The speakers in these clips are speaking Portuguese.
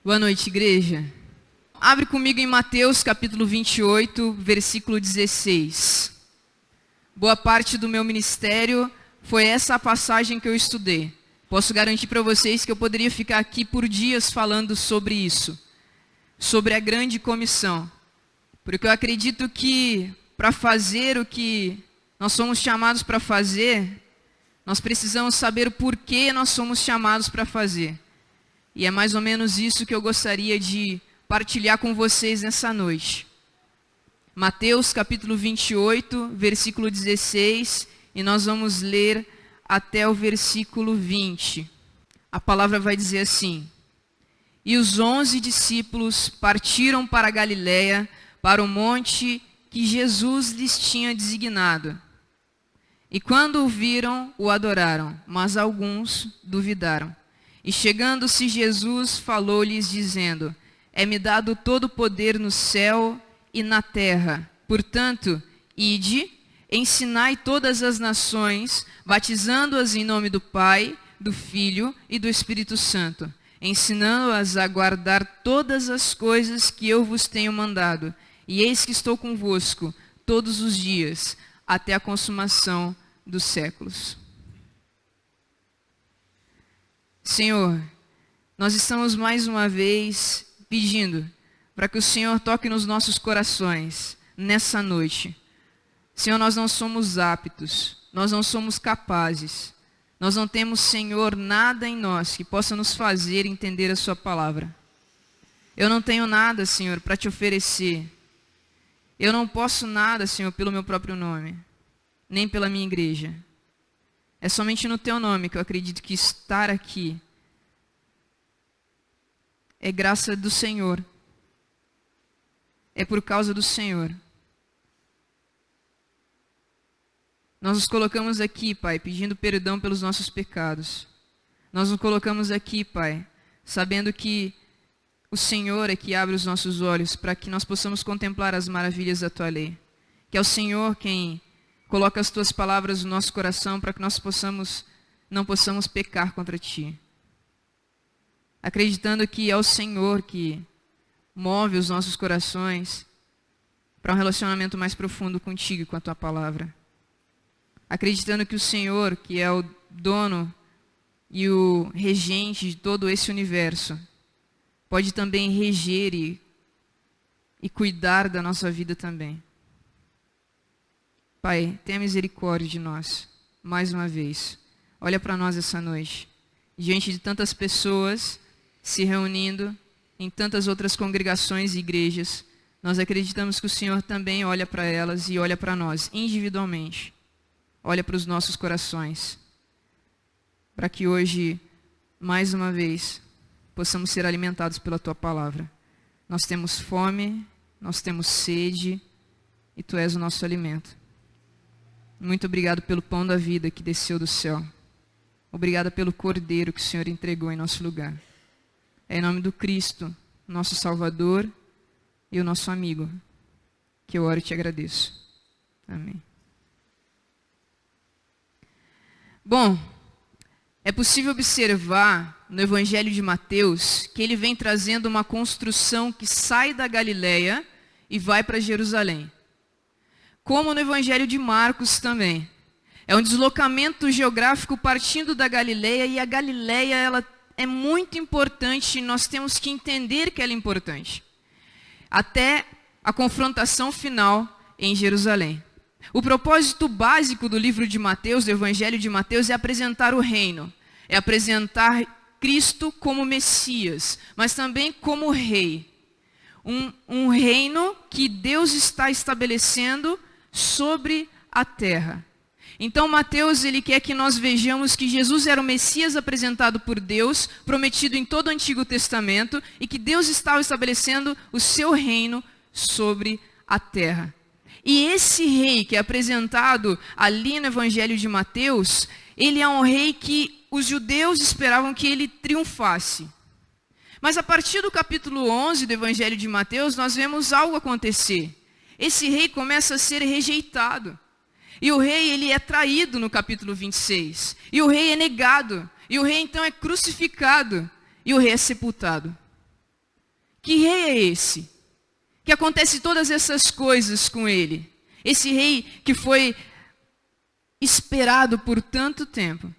Boa noite, igreja. Abre comigo em Mateus capítulo 28, versículo 16. Boa parte do meu ministério foi essa passagem que eu estudei. Posso garantir para vocês que eu poderia ficar aqui por dias falando sobre isso, sobre a grande comissão. Porque eu acredito que para fazer o que nós somos chamados para fazer, nós precisamos saber o porquê nós somos chamados para fazer. E é mais ou menos isso que eu gostaria de partilhar com vocês nessa noite. Mateus capítulo 28, versículo 16, e nós vamos ler até o versículo 20. A palavra vai dizer assim: E os 11 discípulos partiram para a Galiléia, para o monte que Jesus lhes tinha designado. E quando o viram, o adoraram, mas alguns duvidaram. E chegando-se Jesus, falou-lhes dizendo: É-me dado todo o poder no céu e na terra. Portanto, ide, ensinai todas as nações, batizando-as em nome do Pai, do Filho e do Espírito Santo, ensinando-as a guardar todas as coisas que eu vos tenho mandado. E eis que estou convosco todos os dias, até a consumação dos séculos. Senhor, nós estamos mais uma vez pedindo para que o Senhor toque nos nossos corações nessa noite. Senhor, nós não somos aptos, nós não somos capazes, nós não temos, Senhor, nada em nós que possa nos fazer entender a sua palavra. Eu não tenho nada, Senhor, para te oferecer. Eu não posso nada, Senhor, pelo meu próprio nome, nem pela minha igreja. É somente no teu nome que eu acredito que estar aqui é graça do Senhor. É por causa do Senhor. Nós nos colocamos aqui, Pai, pedindo perdão pelos nossos pecados. Nós nos colocamos aqui, Pai, sabendo que o Senhor é que abre os nossos olhos para que nós possamos contemplar as maravilhas da Tua lei. Que é o Senhor quem coloca as Tuas palavras no nosso coração para que nós não possamos pecar contra Ti. Acreditando que é o Senhor que move os nossos corações para um relacionamento mais profundo contigo e com a Tua palavra. Acreditando que o Senhor, que é o dono e o regente de todo esse universo, pode também reger e cuidar da nossa vida também. Pai, tenha misericórdia de nós, mais uma vez. Olha para nós essa noite, diante de tantas pessoas se reunindo em tantas outras congregações e igrejas. Nós acreditamos que o Senhor também olha para elas e olha para nós individualmente. Olha para os nossos corações, para que hoje, mais uma vez, possamos ser alimentados pela Tua palavra. Nós temos fome, nós temos sede, e Tu és o nosso alimento. Muito obrigado pelo pão da vida que desceu do céu. Obrigado pelo Cordeiro que o Senhor entregou em nosso lugar. É em nome do Cristo, nosso Salvador e o nosso amigo, que eu oro e te agradeço. Amém. Bom, é possível observar no Evangelho de Mateus que ele vem trazendo uma construção que sai da Galiléia e vai para Jerusalém. Como no Evangelho de Marcos também. É um deslocamento geográfico partindo da Galiléia, e a Galiléia ela é muito importante, nós temos que entender que ela é importante. Até a confrontação final em Jerusalém. O propósito básico do livro de Mateus, do Evangelho de Mateus, é apresentar o reino. É apresentar Cristo como Messias, mas também como Rei. Um reino que Deus está estabelecendo sobre a terra. Então Mateus ele quer que nós vejamos que Jesus era o Messias apresentado por Deus, prometido em todo o Antigo Testamento, e que Deus estava estabelecendo o seu reino sobre a terra. E esse rei que é apresentado ali no Evangelho de Mateus, ele é um rei que os judeus esperavam que ele triunfasse. Mas a partir do capítulo 11 do Evangelho de Mateus, nós vemos algo acontecer. Esse rei começa a ser rejeitado. E o rei ele é traído no capítulo 26. E o rei é negado. E o rei então é crucificado. E o rei é sepultado. Que rei é esse? Que acontece todas essas coisas com ele? Esse rei que foi esperado por tanto tempo.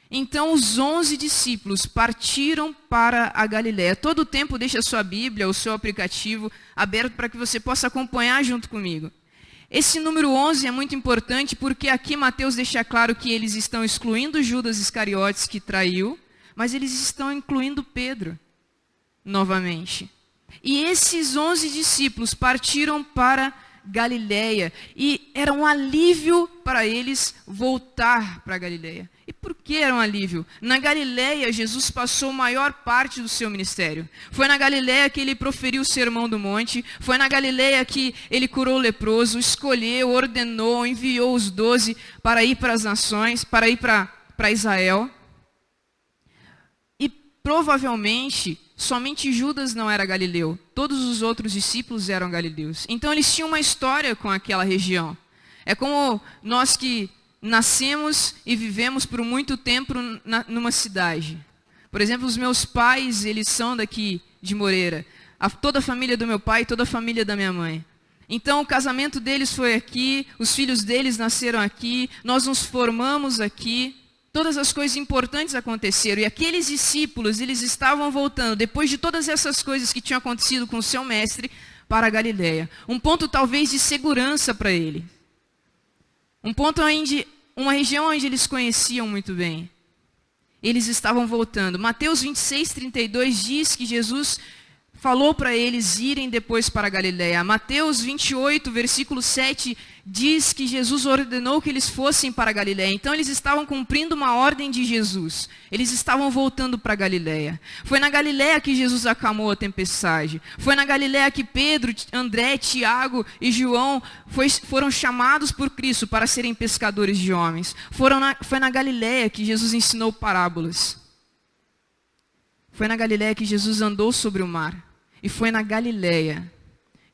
Então os 11 discípulos partiram para a Galiléia. Todo o tempo deixe a sua Bíblia, o seu aplicativo aberto para que você possa acompanhar junto comigo. Esse número 11 é muito importante porque aqui Mateus deixa claro que eles estão excluindo Judas Iscariotes, que traiu, mas eles estão incluindo Pedro novamente. E esses 11 discípulos partiram para Galiléia e era um alívio para eles voltar para Galiléia. E por que era um alívio? Na Galiléia, Jesus passou a maior parte do seu ministério. Foi na Galiléia que ele proferiu o Sermão do Monte, foi na Galiléia que ele curou o leproso, escolheu, ordenou, enviou os 12 para ir para as nações, para ir para Israel. E provavelmente somente Judas não era galileu. Todos os outros discípulos eram galileus. Então eles tinham uma história com aquela região. É como nós que nascemos e vivemos por muito tempo numa cidade. Por exemplo, os meus pais, eles são daqui de Moreira. Toda a família do meu pai e toda a família da minha mãe. Então o casamento deles foi aqui, os filhos deles nasceram aqui, nós nos formamos aqui. Todas as coisas importantes aconteceram. E aqueles discípulos, eles estavam voltando, depois de todas essas coisas que tinham acontecido com o seu mestre, para a Galiléia. Um ponto talvez de segurança para ele. Um ponto onde, uma região onde eles conheciam muito bem. Eles estavam voltando. Mateus 26:32 diz que Jesus falou para eles irem depois para a Galiléia. Mateus 28, versículo 7, diz que Jesus ordenou que eles fossem para a Galiléia. Então eles estavam cumprindo uma ordem de Jesus. Eles estavam voltando para a Galiléia. Foi na Galiléia que Jesus acalmou a tempestade. Foi na Galiléia que Pedro, André, Tiago e João foram chamados por Cristo para serem pescadores de homens. Foi na Galiléia que Jesus ensinou parábolas. Foi na Galiléia que Jesus andou sobre o mar. E foi na Galiléia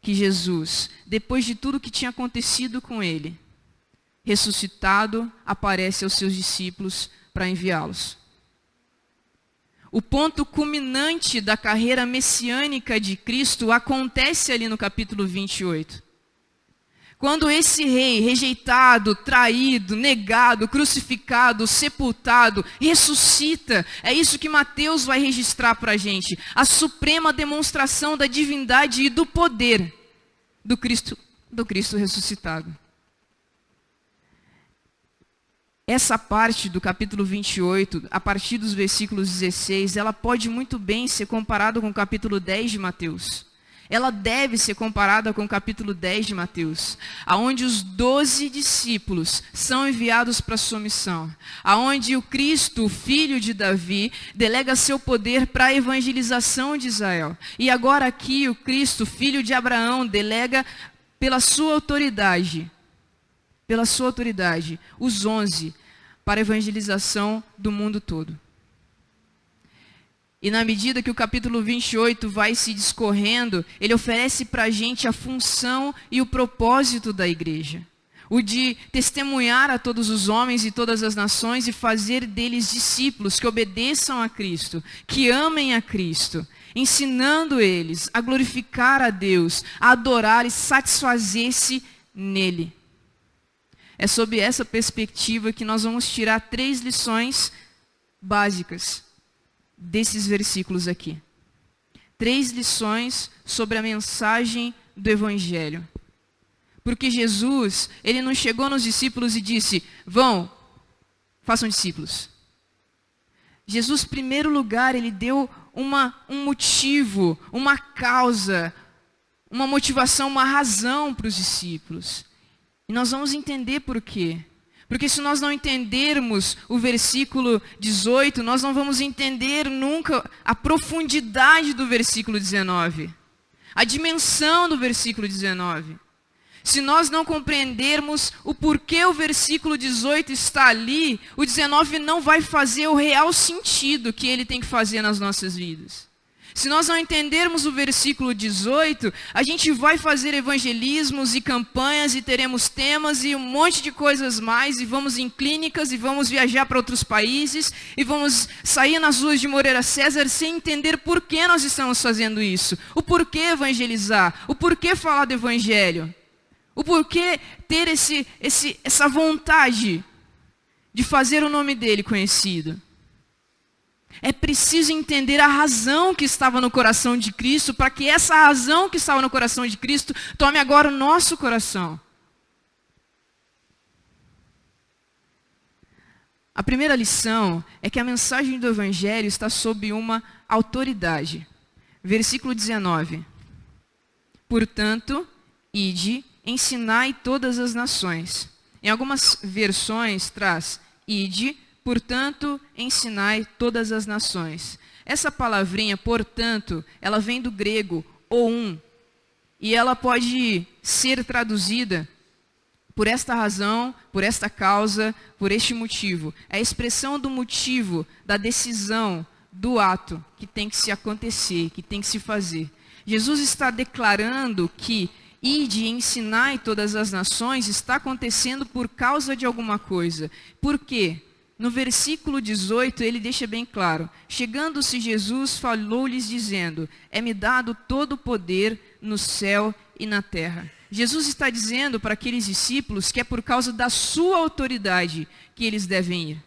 que Jesus, depois de tudo que tinha acontecido com ele, ressuscitado, aparece aos seus discípulos para enviá-los. O ponto culminante da carreira messiânica de Cristo acontece ali no capítulo 28. Quando esse rei, rejeitado, traído, negado, crucificado, sepultado, ressuscita, é isso que Mateus vai registrar para a gente. A suprema demonstração da divindade e do poder do Cristo ressuscitado. Essa parte do capítulo 28, a partir dos versículos 16, ela pode muito bem ser comparada com o capítulo 10 de Mateus. Ela deve ser comparada com o capítulo 10 de Mateus, aonde os 12 discípulos são enviados para a sua missão, aonde o Cristo, o filho de Davi, delega seu poder para a evangelização de Israel. E agora aqui o Cristo, filho de Abraão, delega pela sua autoridade, os 11 para a evangelização do mundo todo. E na medida que o capítulo 28 vai se discorrendo, ele oferece para a gente a função e o propósito da igreja. O de testemunhar a todos os homens e todas as nações e fazer deles discípulos que obedeçam a Cristo, que amem a Cristo, ensinando eles a glorificar a Deus, a adorar e satisfazer-se nele. É sob essa perspectiva que nós vamos tirar 3 lições básicas desses versículos aqui. 3 lições sobre a mensagem do Evangelho. Porque Jesus, ele não chegou nos discípulos e disse, vão, façam discípulos. Jesus, em primeiro lugar, ele deu um motivo, uma causa, uma motivação, uma razão para os discípulos. E nós vamos entender por quê. Porque se nós não entendermos o versículo 18, nós não vamos entender nunca a profundidade do versículo 19. A dimensão do versículo 19. Se nós não compreendermos o porquê o versículo 18 está ali, o 19 não vai fazer o real sentido que ele tem que fazer nas nossas vidas. Se nós não entendermos o versículo 18, a gente vai fazer evangelismos e campanhas e teremos temas e um monte de coisas mais, e vamos em clínicas e vamos viajar para outros países e vamos sair nas ruas de Moreira César sem entender por que nós estamos fazendo isso. O porquê evangelizar, o porquê falar do evangelho, o porquê ter essa vontade de fazer o nome dele conhecido. É preciso entender a razão que estava no coração de Cristo, para que essa razão que estava no coração de Cristo tome agora o nosso coração. A primeira lição é que a mensagem do Evangelho está sob uma autoridade. Versículo 19. Portanto, ide, ensinai todas as nações. Em algumas versões traz, ide, portanto, ensinai todas as nações. Essa palavrinha, portanto, ela vem do grego, e ela pode ser traduzida por esta razão, por esta causa, por este motivo. É a expressão do motivo, da decisão, do ato que tem que se acontecer, que tem que se fazer. Jesus está declarando que ide e ensinai todas as nações está acontecendo por causa de alguma coisa. Por quê? No versículo 18, ele deixa bem claro. Chegando-se Jesus, falou-lhes dizendo, é-me dado todo o poder no céu e na terra. Jesus está dizendo para aqueles discípulos que é por causa da sua autoridade que eles devem ir.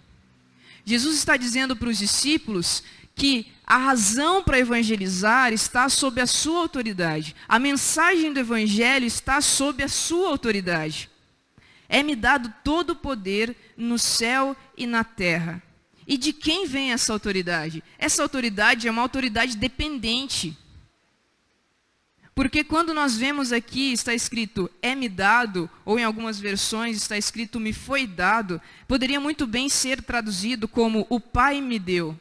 Jesus está dizendo para os discípulos que a razão para evangelizar está sob a sua autoridade. A mensagem do evangelho está sob a sua autoridade. É-me dado todo o poder no céu e na terra. E de quem vem essa autoridade? Essa autoridade é uma autoridade dependente. Porque quando nós vemos aqui, está escrito, é-me dado, ou em algumas versões está escrito, me foi dado, poderia muito bem ser traduzido como, o Pai me deu.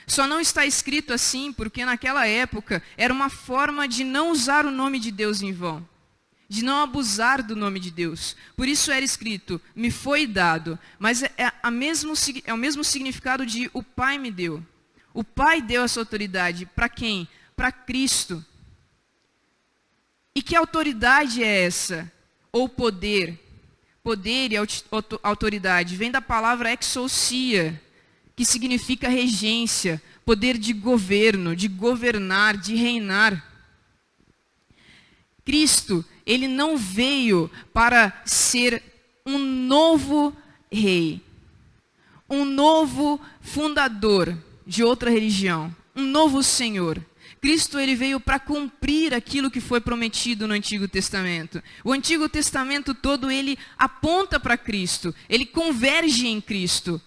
Só não está escrito assim, porque naquela época era uma forma de não usar o nome de Deus em vão. De não abusar do nome de Deus. Por isso era escrito, me foi dado. Mas é o mesmo significado de o Pai me deu. O Pai deu essa autoridade. Para quem? Para Cristo. E que autoridade é essa? Ou poder? Poder e autoridade. Vem da palavra exousia, que significa regência. Poder de governo, de governar, de reinar. Cristo, ele não veio para ser um novo rei, um novo fundador de outra religião, um novo Senhor. Cristo, ele veio para cumprir aquilo que foi prometido no Antigo Testamento. O Antigo Testamento todo, ele aponta para Cristo, ele converge em Cristo.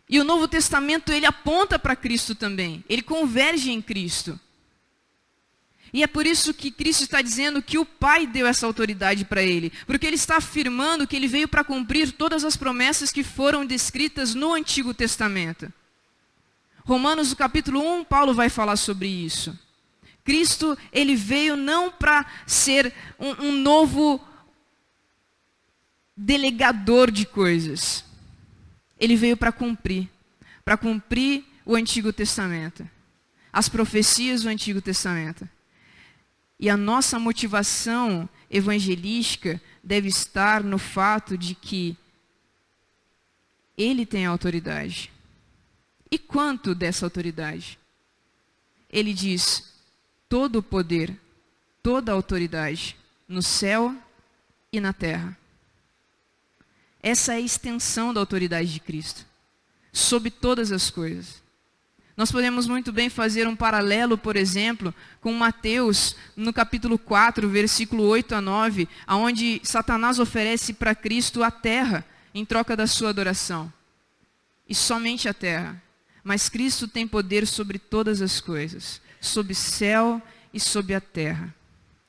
E o Novo Testamento, ele aponta para Cristo também, ele converge em Cristo. E é por isso que Cristo está dizendo que o Pai deu essa autoridade para ele. Porque ele está afirmando que ele veio para cumprir todas as promessas que foram descritas no Antigo Testamento. Romanos, no capítulo 1, Paulo vai falar sobre isso. Cristo, ele veio não para ser um novo delegador de coisas. Ele veio para cumprir o Antigo Testamento. As profecias do Antigo Testamento. E a nossa motivação evangelística deve estar no fato de que ele tem autoridade. E quanto dessa autoridade? Ele diz, todo o poder, toda a autoridade, no céu e na terra. Essa é a extensão da autoridade de Cristo, sobre todas as coisas. Nós podemos muito bem fazer um paralelo, por exemplo, com Mateus, no capítulo 4, versículo 8 a 9, onde Satanás oferece para Cristo a terra em troca da sua adoração. E somente a terra. Mas Cristo tem poder sobre todas as coisas, sobre o céu e sobre a terra.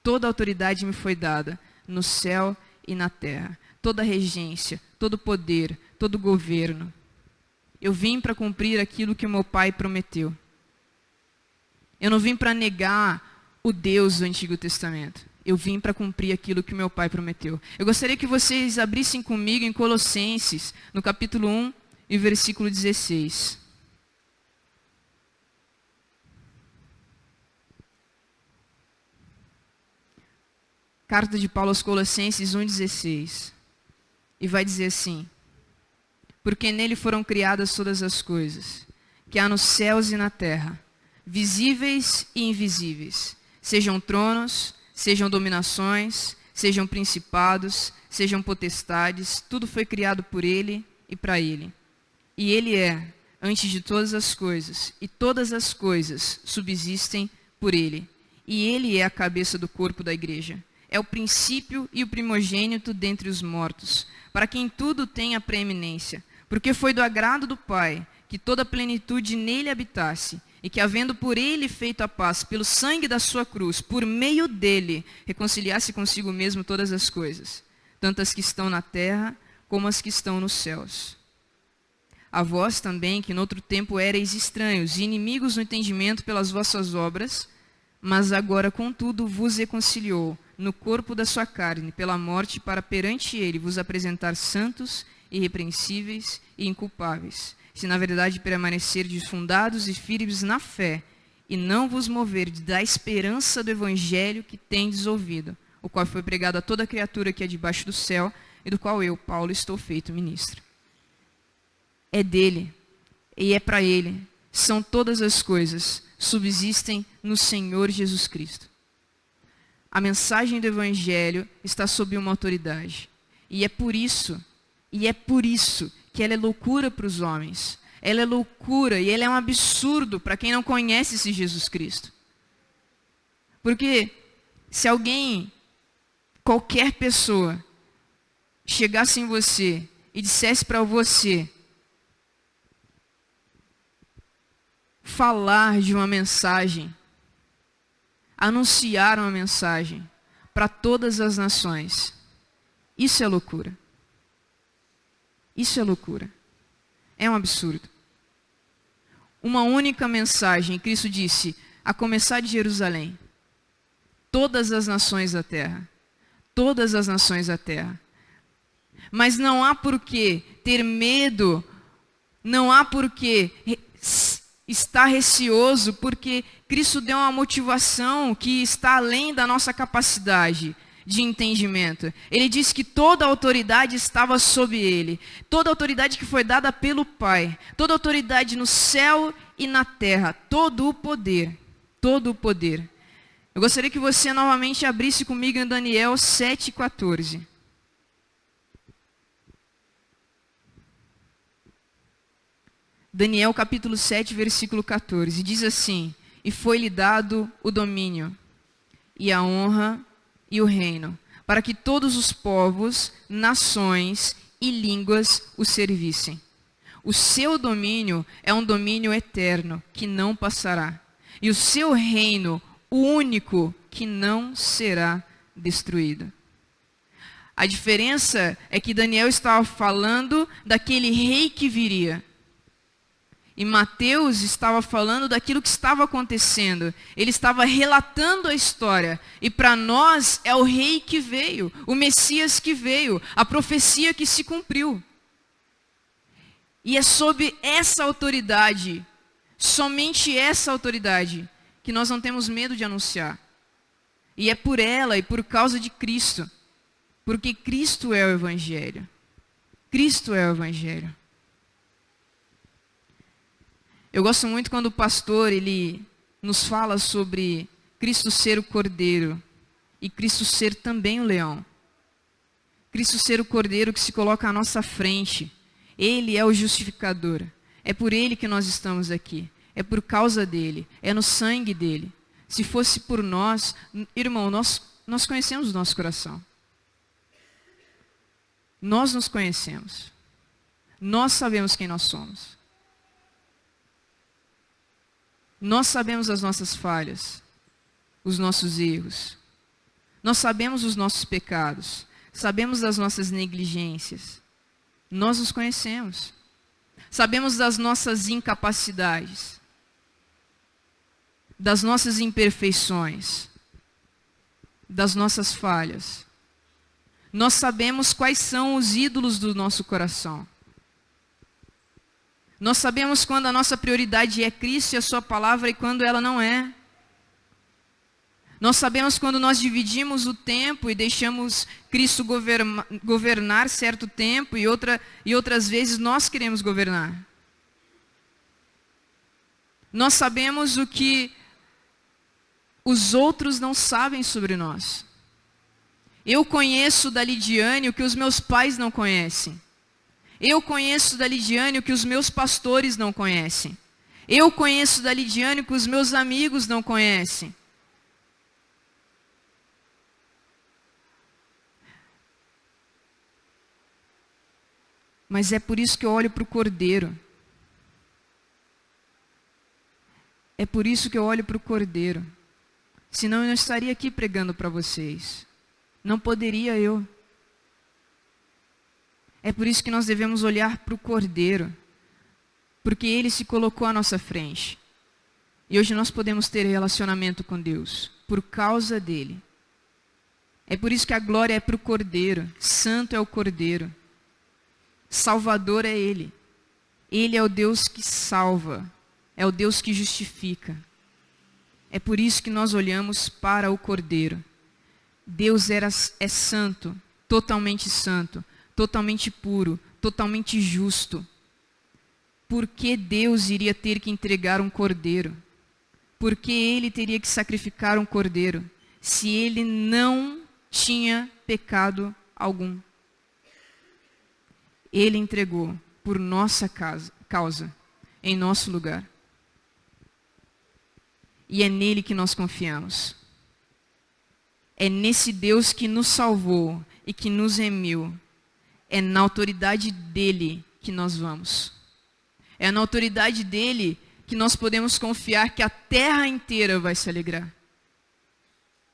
Toda autoridade me foi dada no céu e na terra. Toda regência, todo poder, todo governo. Eu vim para cumprir aquilo que o meu Pai prometeu. Eu não vim para negar o Deus do Antigo Testamento. Eu vim para cumprir aquilo que o meu Pai prometeu. Eu gostaria que vocês abrissem comigo em Colossenses, no capítulo 1 e versículo 16. Carta de Paulo aos Colossenses 1,16. E vai dizer assim: porque nele foram criadas todas as coisas, que há nos céus e na terra, visíveis e invisíveis, sejam tronos, sejam dominações, sejam principados, sejam potestades, tudo foi criado por ele e para ele. E ele é antes de todas as coisas, e todas as coisas subsistem por ele. E ele é a cabeça do corpo da igreja. É o princípio e o primogênito dentre os mortos, para quem tudo tem a preeminência. Porque foi do agrado do Pai que toda a plenitude nele habitasse, e que, havendo por ele feito a paz pelo sangue da sua cruz, por meio dele, reconciliasse consigo mesmo todas as coisas, tanto as que estão na terra como as que estão nos céus. A vós também, que noutro tempo éreis estranhos e inimigos no entendimento pelas vossas obras, mas agora, contudo, vos reconciliou no corpo da sua carne, pela morte, para perante ele vos apresentar santos, irrepreensíveis e inculpáveis, se na verdade permanecerdes fundados e firmes na fé, e não vos moverdes da esperança do evangelho que tendes ouvido, o qual foi pregado a toda criatura que é debaixo do céu, e do qual eu, Paulo, estou feito ministro. É dele, e é para ele, são todas as coisas, subsistem no Senhor Jesus Cristo. A mensagem do evangelho está sob uma autoridade, e é por isso que ela é loucura para os homens. Ela é loucura e ela é um absurdo para quem não conhece esse Jesus Cristo. Porque se alguém, qualquer pessoa, chegasse em você e dissesse para você falar de uma mensagem, anunciar uma mensagem para todas as nações, isso é loucura. Isso é loucura. É um absurdo. Uma única mensagem, Cristo disse, a começar de Jerusalém. Todas as nações da terra. Todas as nações da terra. Mas não há por que ter medo, não há por que estar receoso, porque Cristo deu uma motivação que está além da nossa capacidade de entendimento. Ele disse que toda a autoridade estava sob ele. Toda a autoridade que foi dada pelo Pai. Toda a autoridade no céu e na terra. Todo o poder. Todo o poder. Eu gostaria que você novamente abrisse comigo em Daniel 7,14. Daniel capítulo 7, versículo 14. Diz assim: e foi-lhe dado o domínio e a honra e o reino, para que todos os povos, nações e línguas o servissem. O seu domínio é um domínio eterno, que não passará. E o seu reino, o único, que não será destruído. A diferença é que Daniel estava falando daquele rei que viria. E Mateus estava falando daquilo que estava acontecendo. Ele estava relatando a história. E para nós é o rei que veio, o Messias que veio, a profecia que se cumpriu. E é sob essa autoridade, somente essa autoridade, que nós não temos medo de anunciar. E é por ela e por causa de Cristo. Porque Cristo é o Evangelho. Cristo é o Evangelho. Eu gosto muito quando o pastor ele nos fala sobre Cristo ser o Cordeiro e Cristo ser também o leão. Cristo ser o Cordeiro que se coloca à nossa frente. Ele é o justificador. É por ele que nós estamos aqui. É por causa dele. É no sangue dele. Se fosse por nós, irmão, nós conhecemos o nosso coração. Nós nos conhecemos. Nós sabemos quem nós somos. Nós sabemos as nossas falhas, os nossos erros. Nós sabemos os nossos pecados. Sabemos das nossas negligências. Nós nos conhecemos. Sabemos das nossas incapacidades, das nossas imperfeições, das nossas falhas. Nós sabemos quais são os ídolos do nosso coração. Nós sabemos quando a nossa prioridade é Cristo e a sua palavra e quando ela não é. Nós sabemos quando nós dividimos o tempo e deixamos Cristo governar certo tempo e outras vezes nós queremos governar. Nós sabemos o que os outros não sabem sobre nós. Eu conheço da Lidiane o que os meus pais não conhecem. Eu conheço da Lidiane o que os meus pastores não conhecem. Eu conheço da Lidiane o que os meus amigos não conhecem. Mas é por isso que eu olho para o Cordeiro. É por isso que eu olho para o Cordeiro. Senão eu não estaria aqui pregando para vocês. Não poderia eu. É por isso que nós devemos olhar para o Cordeiro. Porque Ele se colocou à nossa frente. E hoje nós podemos ter relacionamento com Deus. Por causa dEle. É por isso que a glória é para o Cordeiro. Santo é o Cordeiro. Salvador é Ele. Ele é o Deus que salva. É o Deus que justifica. É por isso que nós olhamos para o Cordeiro. Deus é santo, totalmente puro, totalmente justo. Por que Deus iria ter que entregar um cordeiro? Por que Ele teria que sacrificar um cordeiro, se Ele não tinha pecado algum? Ele entregou por nossa causa, em nosso lugar. E é nele que nós confiamos. É nesse Deus que nos salvou e que nos remiu. É na autoridade dele que nós vamos. É na autoridade dele que nós podemos confiar que a terra inteira vai se alegrar.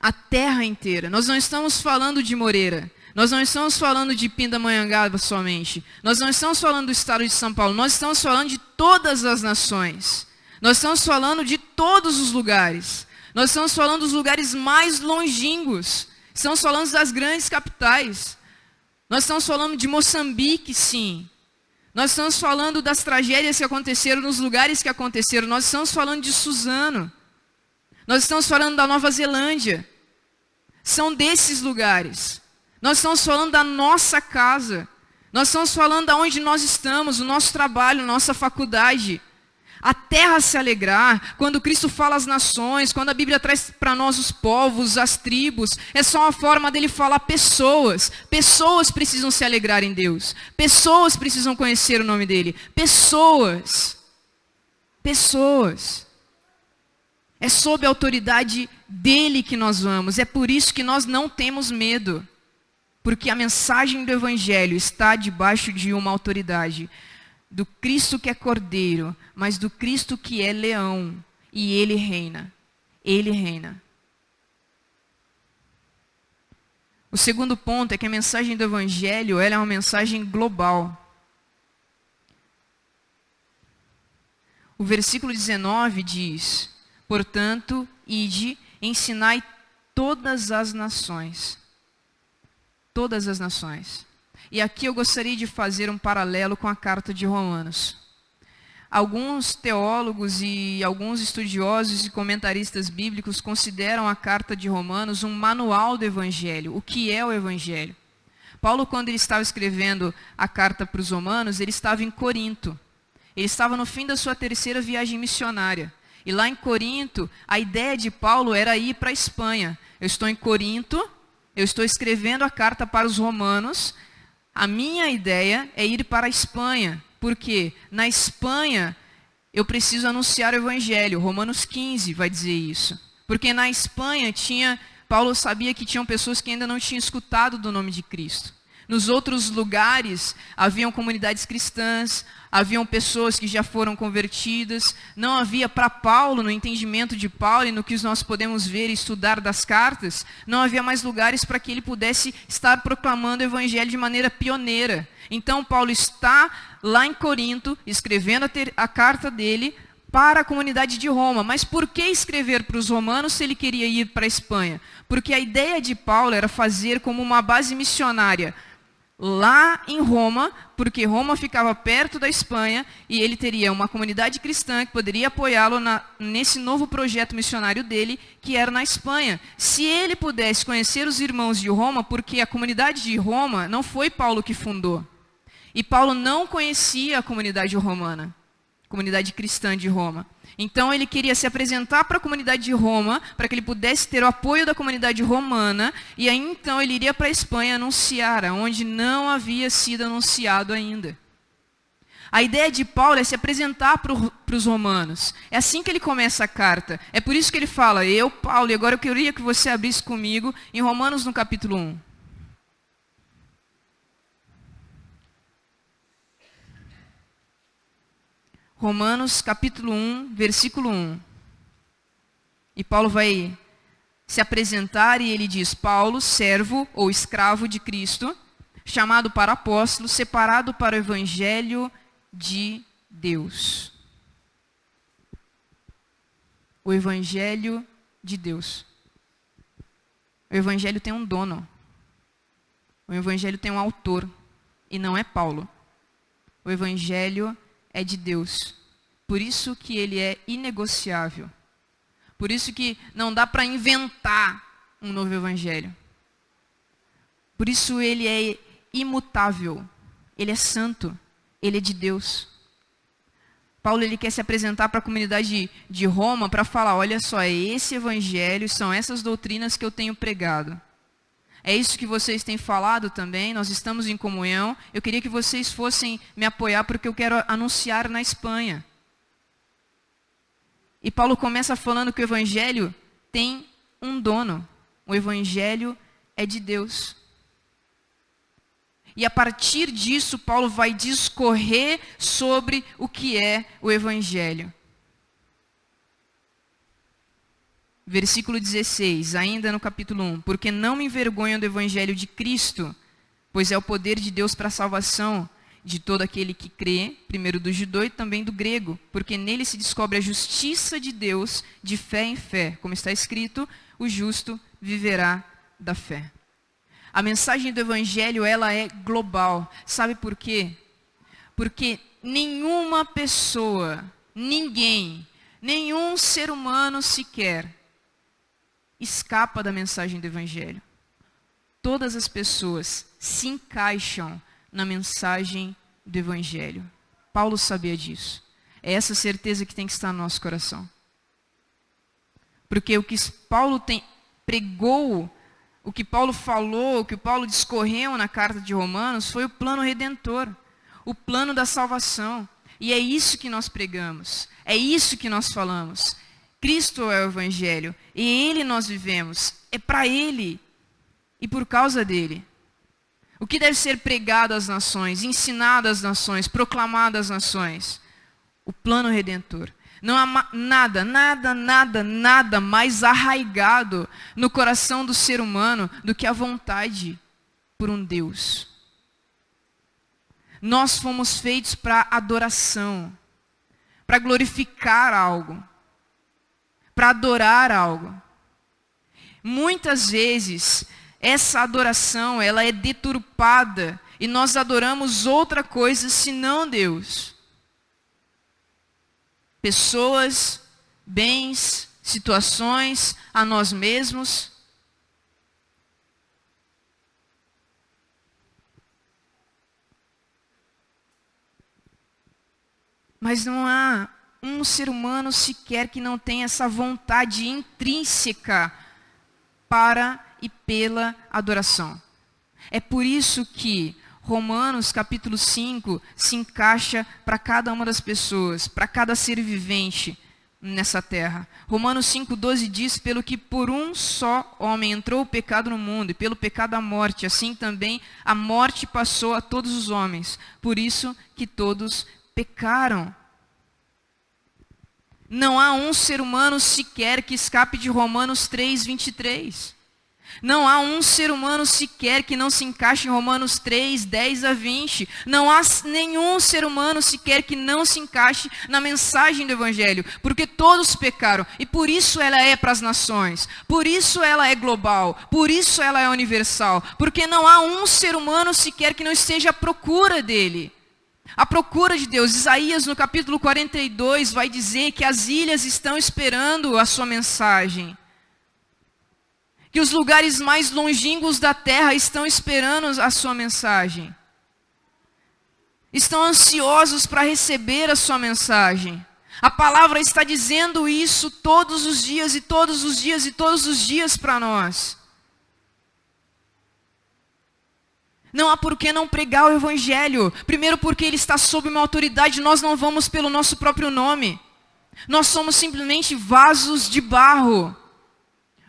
A terra inteira. Nós não estamos falando de Moreira. Nós não estamos falando de Pindamonhangaba somente. Nós não estamos falando do estado de São Paulo. Nós estamos falando de todas as nações. Nós estamos falando de todos os lugares. Nós estamos falando dos lugares mais longínquos. Estamos falando das grandes capitais. Nós estamos falando de Moçambique, sim. Nós estamos falando das tragédias que aconteceram nos lugares que aconteceram. Nós estamos falando de Suzano. Nós estamos falando da Nova Zelândia. São desses lugares. Nós estamos falando da nossa casa. Nós estamos falando de onde nós estamos, o nosso trabalho, nossa faculdade. A terra se alegrar, quando Cristo fala às nações, quando a Bíblia traz para nós os povos, as tribos, é só uma forma dele falar pessoas. Pessoas precisam se alegrar em Deus. Pessoas precisam conhecer o nome dele. Pessoas. É sob a autoridade dele que nós vamos. É por isso que nós não temos medo. Porque a mensagem do Evangelho está debaixo de uma autoridade. Do Cristo que é Cordeiro, mas do Cristo que é Leão. E Ele reina. Ele reina. O segundo ponto é que a mensagem do Evangelho ela é uma mensagem global. O versículo 19 diz: portanto, ide, ensinai todas as nações. Todas as nações. E aqui eu gostaria de fazer um paralelo com a carta de Romanos. Alguns teólogos e alguns estudiosos e comentaristas bíblicos consideram a carta de Romanos um manual do Evangelho. O que é o Evangelho? Paulo, quando ele estava escrevendo a carta para os Romanos, ele estava em Corinto. Ele estava no fim da sua terceira viagem missionária. E lá em Corinto, a ideia de Paulo era ir para a Espanha. Eu estou em Corinto, eu estou escrevendo a carta para os romanos. A minha ideia é ir para a Espanha. Porque na Espanha eu preciso anunciar o Evangelho. Romanos 15 vai dizer isso. Porque na Espanha Paulo sabia que tinham pessoas que ainda não tinham escutado do nome de Cristo. Nos outros lugares haviam comunidades cristãs, haviam pessoas que já foram convertidas. Não havia para Paulo, no entendimento de Paulo e no que nós podemos ver e estudar das cartas, não havia mais lugares para que ele pudesse estar proclamando o Evangelho de maneira pioneira. Então Paulo está lá em Corinto, escrevendo a carta dele para a comunidade de Roma. Mas por que escrever para os romanos se ele queria ir para a Espanha? Porque a ideia de Paulo era fazer como uma base missionária lá em Roma, porque Roma ficava perto da Espanha e ele teria uma comunidade cristã que poderia apoiá-lo nesse novo projeto missionário dele, que era na Espanha. Se ele pudesse conhecer os irmãos de Roma, porque a comunidade de Roma não foi Paulo que fundou. E Paulo não conhecia a comunidade romana, comunidade cristã de Roma. Então ele queria se apresentar para a comunidade de Roma, para que ele pudesse ter o apoio da comunidade romana, e aí então ele iria para a Espanha anunciar, onde não havia sido anunciado ainda. A ideia de Paulo é se apresentar para os romanos. É assim que ele começa a carta. É por isso que ele fala, eu, Paulo, e agora eu queria que você abrisse comigo em Romanos no capítulo 1. Romanos capítulo 1, versículo 1. E Paulo vai se apresentar e ele diz, Paulo, servo ou escravo de Cristo, chamado para apóstolo, separado para o evangelho de Deus. O evangelho de Deus. O evangelho tem um dono. O evangelho tem um autor. E não é Paulo. O evangelho é de Deus. Por isso que ele é inegociável. Por isso que não dá para inventar um novo evangelho. Por isso ele é imutável. Ele é santo. Ele é de Deus. Paulo ele quer se apresentar para a comunidade de Roma para falar, olha só, é esse evangelho, são essas doutrinas que eu tenho pregado. É isso que vocês têm falado também, nós estamos em comunhão. Eu queria que vocês fossem me apoiar porque eu quero anunciar na Espanha. E Paulo começa falando que o evangelho tem um dono. O evangelho é de Deus. E a partir disso, Paulo vai discorrer sobre o que é o evangelho. Versículo 16, ainda no capítulo 1. Porque não me envergonho do evangelho de Cristo, pois é o poder de Deus para a salvação de todo aquele que crê, primeiro do judeu e também do grego, porque nele se descobre a justiça de Deus de fé em fé. Como está escrito, o justo viverá da fé. A mensagem do evangelho, ela é global. Sabe por quê? Porque nenhuma pessoa, ninguém, nenhum ser humano sequer escapa da mensagem do evangelho. Todas as pessoas se encaixam na mensagem do evangelho. Paulo sabia disso. É essa certeza que tem que estar no nosso coração. Porque o que Paulo pregou, o que Paulo falou, o que Paulo discorreu na carta de Romanos foi o plano redentor, o plano da salvação. E é isso que nós pregamos, é isso que nós falamos. Cristo é o evangelho, e ele nós vivemos, é para ele e por causa dele. O que deve ser pregado às nações, ensinado às nações, proclamado às nações? O plano redentor. Não há nada mais arraigado no coração do ser humano do que a vontade por um Deus. Nós fomos feitos para adoração, para glorificar algo, para adorar algo. Muitas vezes, essa adoração, ela é deturpada e nós adoramos outra coisa senão Deus. Pessoas, bens, situações, a nós mesmos. Mas não há um ser humano sequer que não tenha essa vontade intrínseca para e pela adoração. É por isso que Romanos capítulo 5 se encaixa para cada uma das pessoas, para cada ser vivente nessa terra. Romanos 5,12 diz, pelo que por um só homem entrou o pecado no mundo, e pelo pecado a morte, assim também a morte passou a todos os homens, por isso que todos pecaram. Não há um ser humano sequer que escape de Romanos 3:23. Não há um ser humano sequer que não se encaixe em Romanos 3, 10 a 20. Não há nenhum ser humano sequer que não se encaixe na mensagem do Evangelho. Porque todos pecaram. E por isso ela é para as nações. Por isso ela é global. Por isso ela é universal. Porque não há um ser humano sequer que não esteja à procura dele. À procura de Deus. Isaías no capítulo 42 vai dizer que as ilhas estão esperando a sua mensagem. Que os lugares mais longínquos da terra estão esperando a sua mensagem. Estão ansiosos para receber a sua mensagem. A palavra está dizendo isso todos os dias e todos os dias e todos os dias para nós. Não há por que não pregar o Evangelho. Primeiro porque ele está sob uma autoridade, nós não vamos pelo nosso próprio nome. Nós somos simplesmente vasos de barro.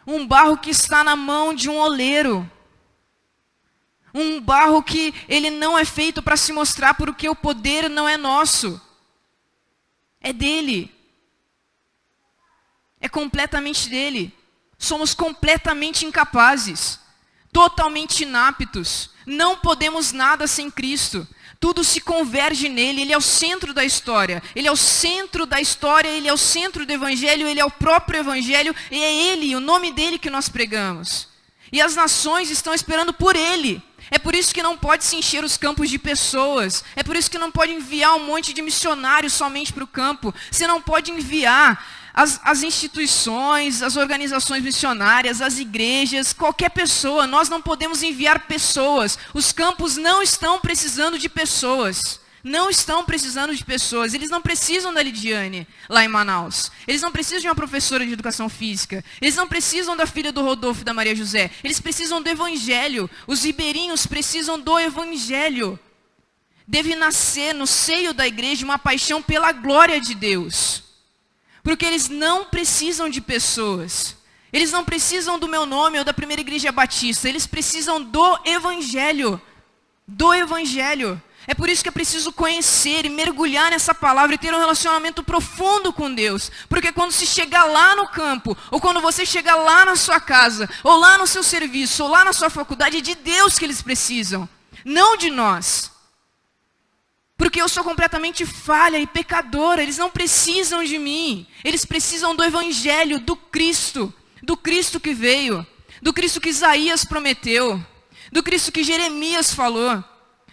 Um barro que está na mão de um oleiro. Um barro que ele não é feito para se mostrar, porque o poder não é nosso. É dele. É completamente dele. Somos completamente incapazes. Totalmente inaptos. Não podemos nada sem Cristo. Tudo se converge nele, ele é o centro da história. Ele é o centro da história, ele é o centro do Evangelho, ele é o próprio Evangelho, e é ele, o nome dele que nós pregamos. E as nações estão esperando por ele. É por isso que não pode se encher os campos de pessoas. É por isso que não pode enviar um monte de missionários somente para o campo. Você não pode enviar as instituições, as organizações missionárias, as igrejas, qualquer pessoa. Nós não podemos enviar pessoas. Os campos não estão precisando de pessoas. Não estão precisando de pessoas. Eles não precisam da Lidiane, lá em Manaus. Eles não precisam de uma professora de educação física. Eles não precisam da filha do Rodolfo e da Maria José. Eles precisam do Evangelho. Os ribeirinhos precisam do Evangelho. Deve nascer no seio da igreja uma paixão pela glória de Deus. Porque eles não precisam de pessoas. Eles não precisam do meu nome ou da Primeira Igreja Batista. Eles precisam do Evangelho. Do Evangelho. É por isso que é preciso conhecer e mergulhar nessa palavra e ter um relacionamento profundo com Deus. Porque quando se chegar lá no campo, ou quando você chegar lá na sua casa, ou lá no seu serviço, ou lá na sua faculdade, é de Deus que eles precisam. Não de nós. Porque eu sou completamente falha e pecadora. Eles não precisam de mim. Eles precisam do Evangelho, do Cristo. Do Cristo que veio. Do Cristo que Isaías prometeu. Do Cristo que Jeremias falou.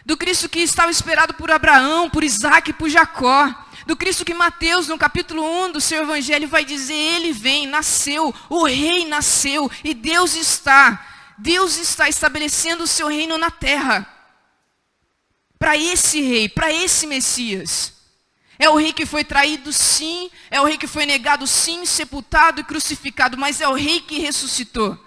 Do Cristo que estava esperado por Abraão, por Isaac e por Jacó. Do Cristo que Mateus, no capítulo 1 do seu Evangelho, vai dizer, ele vem, nasceu, o rei nasceu. E Deus está estabelecendo o seu reino na terra. Para esse rei, para esse Messias. É o rei que foi traído, sim. É o rei que foi negado, sim, sepultado e crucificado. Mas é o rei que ressuscitou.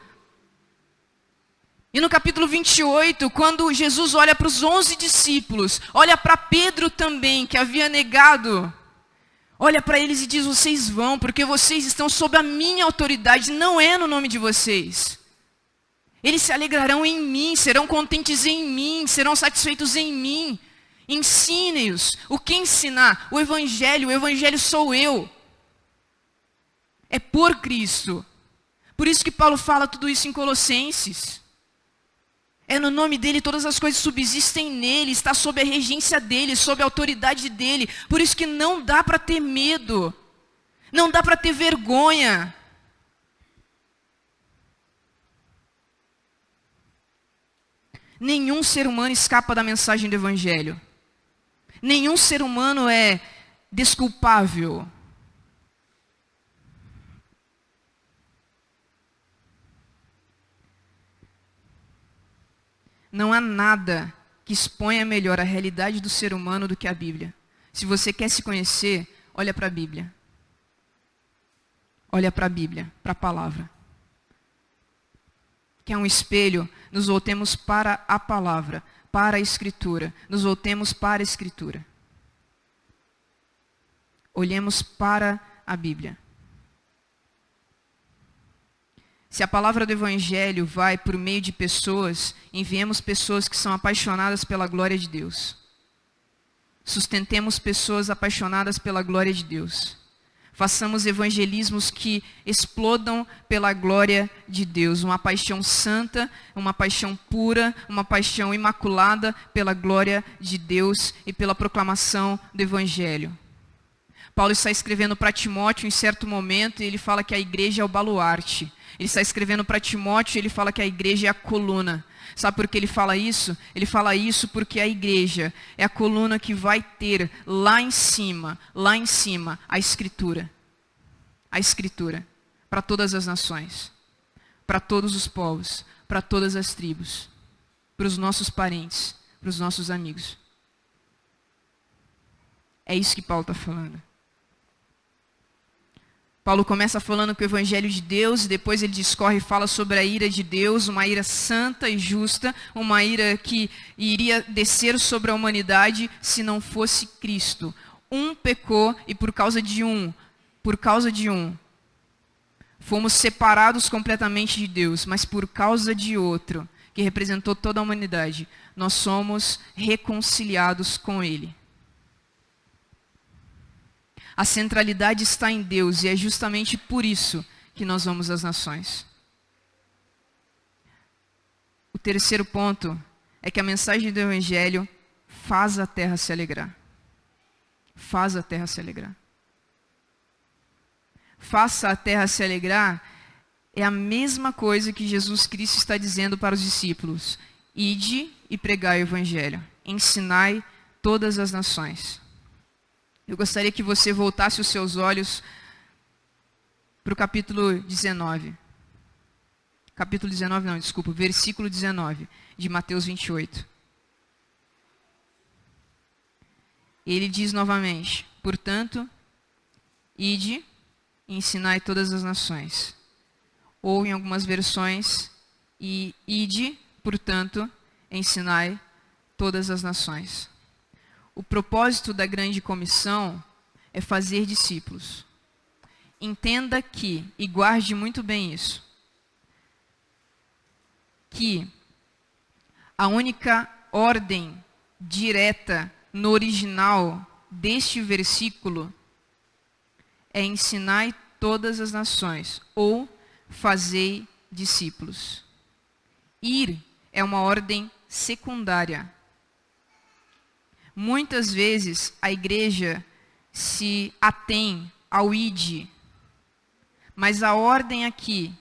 E no capítulo 28, quando Jesus olha para os 11 discípulos, olha para Pedro também, que havia negado. Olha para eles e diz, vocês vão, porque vocês estão sob a minha autoridade, não é no nome de vocês. Eles se alegrarão em mim, serão contentes em mim, serão satisfeitos em mim. Ensine-os. O que ensinar? O Evangelho sou eu. É por Cristo. Por isso que Paulo fala tudo isso em Colossenses. É no nome dele, todas as coisas subsistem nele, está sob a regência dele, sob a autoridade dele. Por isso que não dá para ter medo. Não dá para ter vergonha. Nenhum ser humano escapa da mensagem do Evangelho. Nenhum ser humano é desculpável. Não há nada que exponha melhor a realidade do ser humano do que a Bíblia. Se você quer se conhecer, olha para a Bíblia. Olha para a Bíblia, para a palavra. Que é um espelho, nos voltemos para a palavra, para a Escritura. Nos voltemos para a Escritura. Olhemos para a Bíblia. Se a palavra do Evangelho vai por meio de pessoas, enviemos pessoas que são apaixonadas pela glória de Deus. Sustentemos pessoas apaixonadas pela glória de Deus. Façamos evangelismos que explodam pela glória de Deus. Uma paixão santa, uma paixão pura, uma paixão imaculada pela glória de Deus e pela proclamação do Evangelho. Paulo está escrevendo para Timóteo em certo momento e ele fala que a igreja é o baluarte. Ele está escrevendo para Timóteo e ele fala que a igreja é a coluna. Sabe por que ele fala isso? Ele fala isso porque a igreja é a coluna que vai ter lá em cima, a Escritura. A Escritura para todas as nações, para todos os povos, para todas as tribos, para os nossos parentes, para os nossos amigos. É isso que Paulo está falando. Paulo começa falando que o Evangelho de Deus, e depois ele discorre e fala sobre a ira de Deus, uma ira santa e justa, uma ira que iria descer sobre a humanidade se não fosse Cristo. Um pecou e por causa de um, fomos separados completamente de Deus, mas por causa de outro, que representou toda a humanidade, nós somos reconciliados com Ele. A centralidade está em Deus e é justamente por isso que nós vamos às nações. O terceiro ponto é que a mensagem do Evangelho faz a terra se alegrar. Faz a terra se alegrar. Faça a terra se alegrar é a mesma coisa que Jesus Cristo está dizendo para os discípulos. Ide e pregai o Evangelho. Ensinai todas as nações. Eu gostaria que você voltasse os seus olhos para o capítulo 19. Versículo 19 de Mateus 28. Ele diz novamente: portanto, ide e ensinai todas as nações. Ou em algumas versões, ide, portanto, ensinai todas as nações. O propósito da grande comissão é fazer discípulos. Entenda que, e guarde muito bem isso, que a única ordem direta no original deste versículo é ensinai todas as nações, ou fazei discípulos. Ir é uma ordem secundária. Muitas vezes a igreja se atém ao ide, mas a ordem aqui,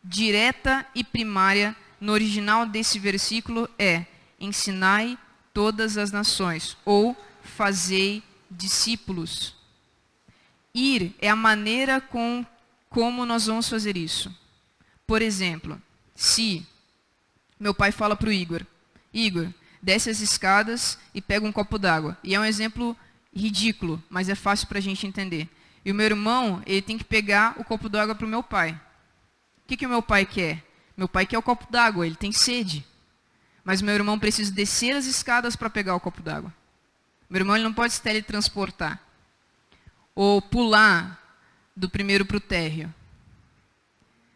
direta e primária, no original desse versículo é ensinai todas as nações, ou fazei discípulos. Ir é a maneira como nós vamos fazer isso. Por exemplo, se meu pai fala para o Igor, desce as escadas e pega um copo d'água. E é um exemplo ridículo, mas é fácil para a gente entender. E o meu irmão, ele tem que pegar o copo d'água para o meu pai. O que o meu pai quer? Meu pai quer o copo d'água, ele tem sede. Mas o meu irmão precisa descer as escadas para pegar o copo d'água. Meu irmão ele não pode se teletransportar. Ou pular do primeiro para o térreo.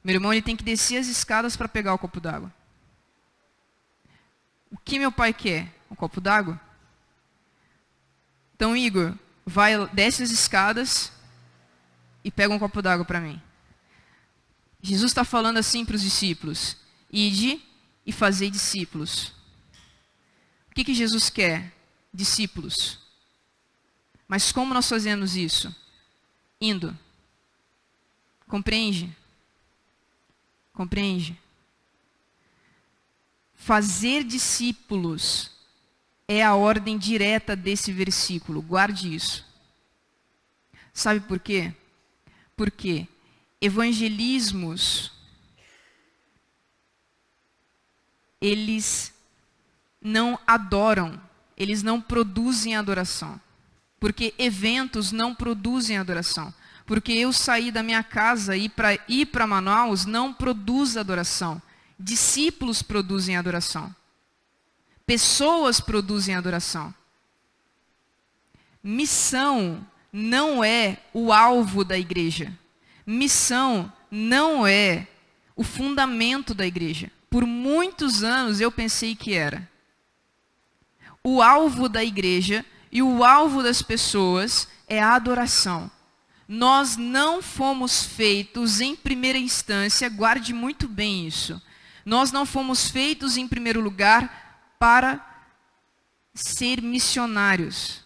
Meu irmão ele tem que descer as escadas para pegar o copo d'água. O que meu pai quer? Um copo d'água? Então, Igor, desce as escadas e pega um copo d'água para mim. Jesus está falando assim para os discípulos: ide e fazei discípulos. O que Jesus quer? Discípulos. Mas como nós fazemos isso? Indo. Compreende? Compreende? Fazer discípulos é a ordem direta desse versículo. Guarde isso. Sabe por quê? Porque evangelismos, eles não adoram, eles não produzem adoração. Porque eventos não produzem adoração. Porque eu sair da minha casa e ir para Manaus não produz adoração. Discípulos produzem adoração. Pessoas produzem adoração. Missão não é o alvo da igreja. Missão não é o fundamento da igreja. Por muitos anos eu pensei que era. O alvo da igreja e o alvo das pessoas é a adoração. Nós não fomos feitos em primeira instância, guarde muito bem isso. Nós não fomos feitos em primeiro lugar para ser missionários.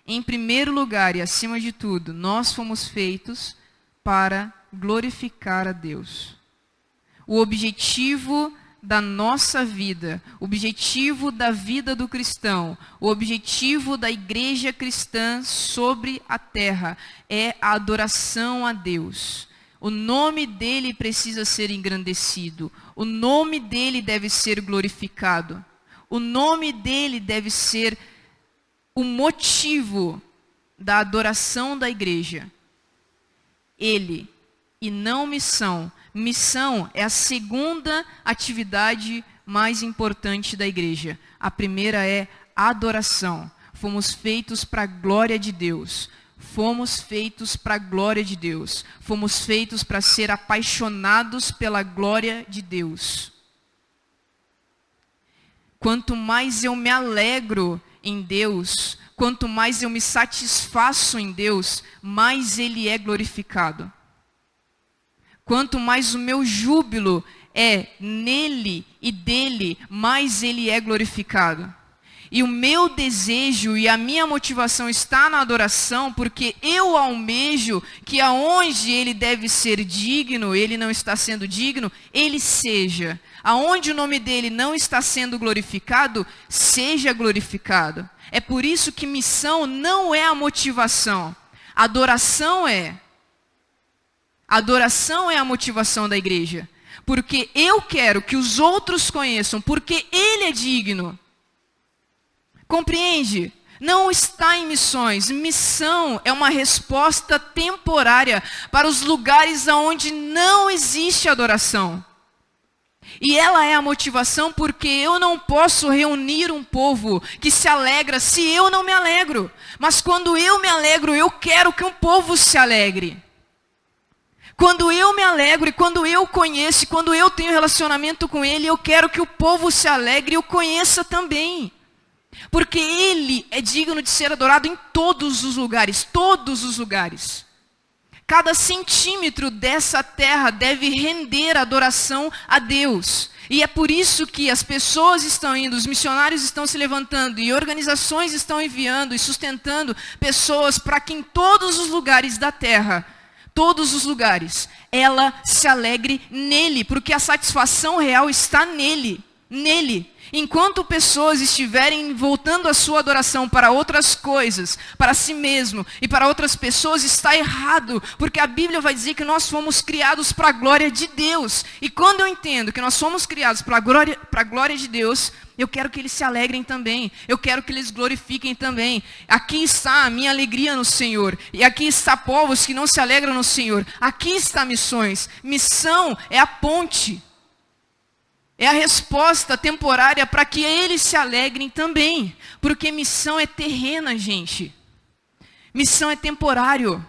Em primeiro lugar e acima de tudo, nós fomos feitos para glorificar a Deus. O objetivo da nossa vida, o objetivo da vida do cristão, o objetivo da igreja cristã sobre a terra é a adoração a Deus. O nome dele precisa ser engrandecido, o nome dele deve ser glorificado, o nome dele deve ser o motivo da adoração da igreja. Ele, e não missão. Missão é a segunda atividade mais importante da igreja. A primeira é adoração. Fomos feitos para a glória de Deus. Fomos feitos para a glória de Deus. Fomos feitos para ser apaixonados pela glória de Deus. Quanto mais eu me alegro em Deus, quanto mais eu me satisfaço em Deus, mais Ele é glorificado. Quanto mais o meu júbilo é nele e dele, mais ele é glorificado. E o meu desejo e a minha motivação está na adoração, porque eu almejo que aonde ele deve ser digno, ele não está sendo digno, ele seja. Aonde o nome dele não está sendo glorificado, seja glorificado. É por isso que missão não é a motivação, adoração é. Adoração é a motivação da igreja. Porque eu quero que os outros conheçam, porque Ele é digno. Compreende? Não está em missões. Missão é uma resposta temporária para os lugares onde não existe adoração. E ela é a motivação porque eu não posso reunir um povo que se alegra se eu não me alegro. Mas quando eu me alegro, eu quero que um povo se alegre. Quando eu me alegro e quando eu conheço, e quando eu tenho relacionamento com Ele, eu quero que o povo se alegre e o conheça também. Porque Ele é digno de ser adorado em todos os lugares, todos os lugares. Cada centímetro dessa terra deve render adoração a Deus. E é por isso que as pessoas estão indo, os missionários estão se levantando e organizações estão enviando e sustentando pessoas para que em todos os lugares da terra, todos os lugares, ela se alegre nele, porque a satisfação real está nele, nele. Enquanto pessoas estiverem voltando a sua adoração para outras coisas, para si mesmo e para outras pessoas, está errado, porque a Bíblia vai dizer que nós fomos criados para a glória de Deus. E quando eu entendo que nós fomos criados para a glória de Deus, eu quero que eles se alegrem também. Eu quero que eles glorifiquem também. Aqui está a minha alegria no Senhor. E aqui está povos que não se alegram no Senhor. Aqui está missões. Missão é a ponte. É a resposta temporária para que eles se alegrem também. Porque missão é terrena, gente. Missão é temporário.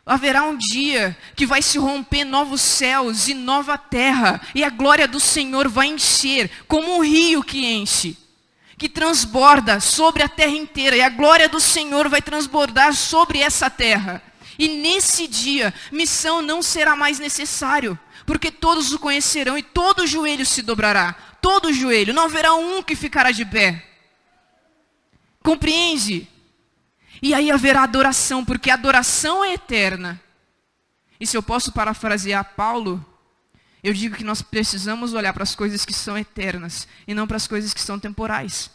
Haverá um dia que vai se romper novos céus e nova terra. E a glória do Senhor vai encher como um rio que enche. Que transborda sobre a terra inteira. E a glória do Senhor vai transbordar sobre essa terra. E nesse dia, missão não será mais necessário. Porque todos o conhecerão e todo joelho se dobrará. Todo joelho. Não haverá um que ficará de pé. Compreende? E aí haverá adoração, porque a adoração é eterna. E se eu posso parafrasear Paulo, eu digo que nós precisamos olhar para as coisas que são eternas e não para as coisas que são temporais.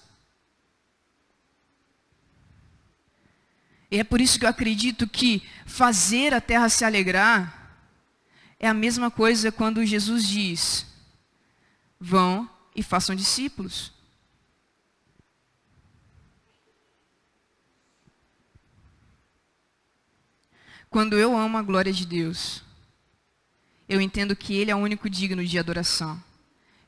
E é por isso que eu acredito que fazer a terra se alegrar é a mesma coisa quando Jesus diz: vão e façam discípulos. Quando eu amo a glória de Deus, eu entendo que Ele é o único digno de adoração.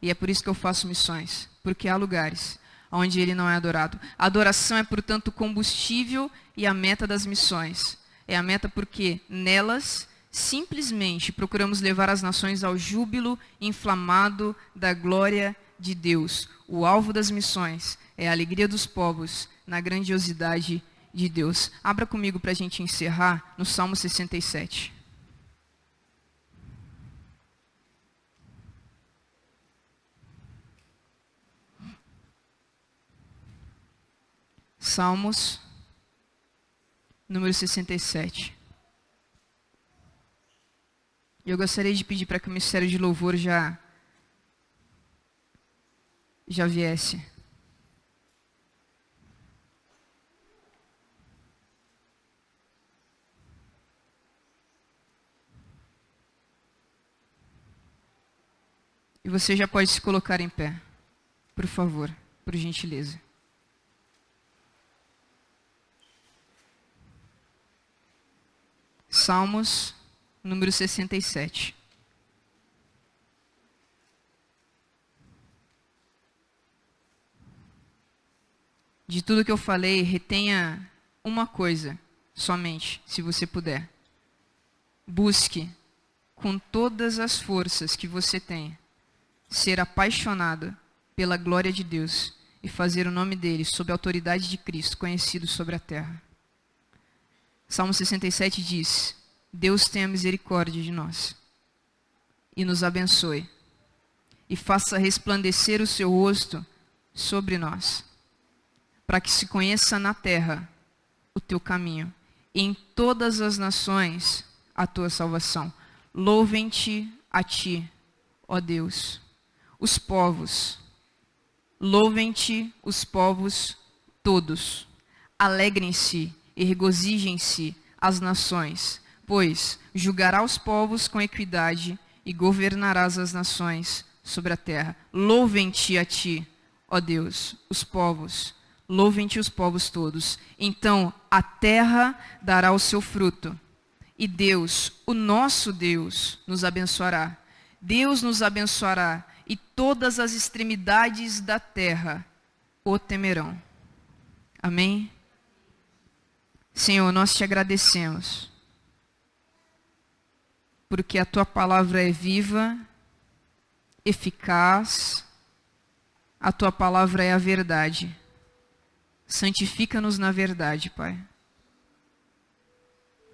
E é por isso que eu faço missões, porque há lugares onde Ele não é adorado. A adoração é, portanto, o combustível e a meta das missões. É a meta porque nelas simplesmente procuramos levar as nações ao júbilo inflamado da glória de Deus. O alvo das missões é a alegria dos povos na grandiosidade de Deus. Abra comigo para a gente encerrar no Salmo 67. Salmos, número 67. Eu gostaria de pedir para que o Ministério de Louvor já viesse. E você já pode se colocar em pé, por favor, por gentileza. Salmos, número 67. De tudo que eu falei, retenha uma coisa somente, se você puder. Busque, com todas as forças que você tem, ser apaixonado pela glória de Deus e fazer o nome dele, sob a autoridade de Cristo, conhecido sobre a terra. Salmo 67 diz: Deus tenha misericórdia de nós e nos abençoe e faça resplandecer o seu rosto sobre nós, para que se conheça na terra o teu caminho e em todas as nações a tua salvação. Louvem-te a ti, ó Deus, os povos. Louvem-te os povos todos. Alegrem-se e regozijem-se as nações, pois julgará os povos com equidade e governarás as nações sobre a terra. Louvem-te a ti, ó Deus, os povos. Louvem-te os povos todos. Então a terra dará o seu fruto. E Deus, o nosso Deus, nos abençoará. Deus nos abençoará e todas as extremidades da terra o temerão. Amém? Senhor, nós te agradecemos, porque a tua palavra é viva, eficaz, a tua palavra é a verdade. Santifica-nos na verdade, Pai.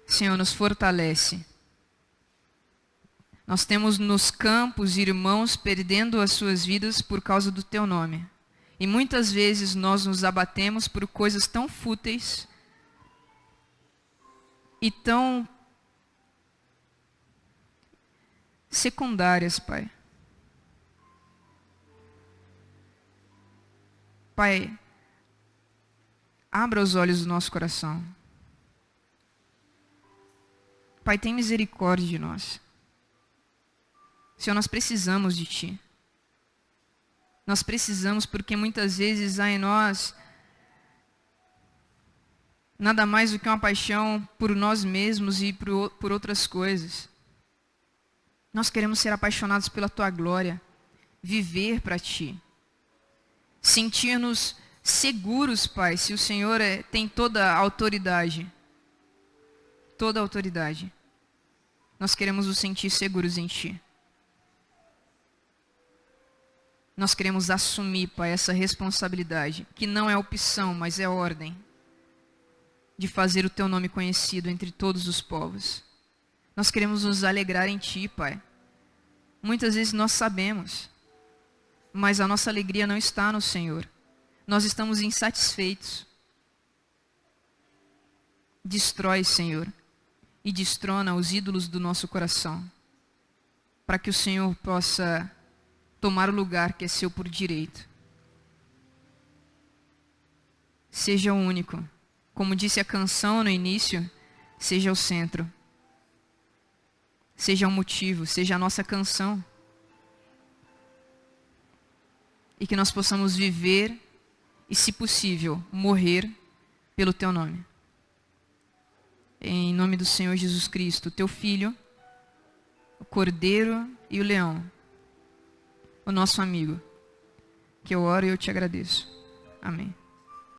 Senhor, nos fortalece. Nós temos nos campos irmãos perdendo as suas vidas por causa do teu nome. E muitas vezes nós nos abatemos por coisas tão fúteis e tão secundárias, Pai. Pai, abra os olhos do nosso coração. Pai, tem misericórdia de nós. Senhor, nós precisamos de Ti. Nós precisamos porque muitas vezes há em nós nada mais do que uma paixão por nós mesmos e por outras coisas. Nós queremos ser apaixonados pela Tua glória, viver para Ti, sentir-nos seguros, Pai, se o Senhor tem toda a autoridade. Toda a autoridade. Nós queremos nos sentir seguros em Ti. Nós queremos assumir, Pai, essa responsabilidade, que não é opção, mas é ordem, de fazer o Teu nome conhecido entre todos os povos. Nós queremos nos alegrar em Ti, Pai. Muitas vezes nós sabemos, mas a nossa alegria não está no Senhor. Nós estamos insatisfeitos. Destrói, Senhor, e destrona os ídolos do nosso coração, para que o Senhor possa tomar o lugar que é seu por direito. Seja o único. Como disse a canção no início, seja o centro. Seja o motivo, seja a nossa canção. E que nós possamos viver e, se possível, morrer pelo Teu nome. Em nome do Senhor Jesus Cristo, Teu Filho, o Cordeiro e o Leão, o nosso amigo, que eu oro e eu te agradeço. Amém.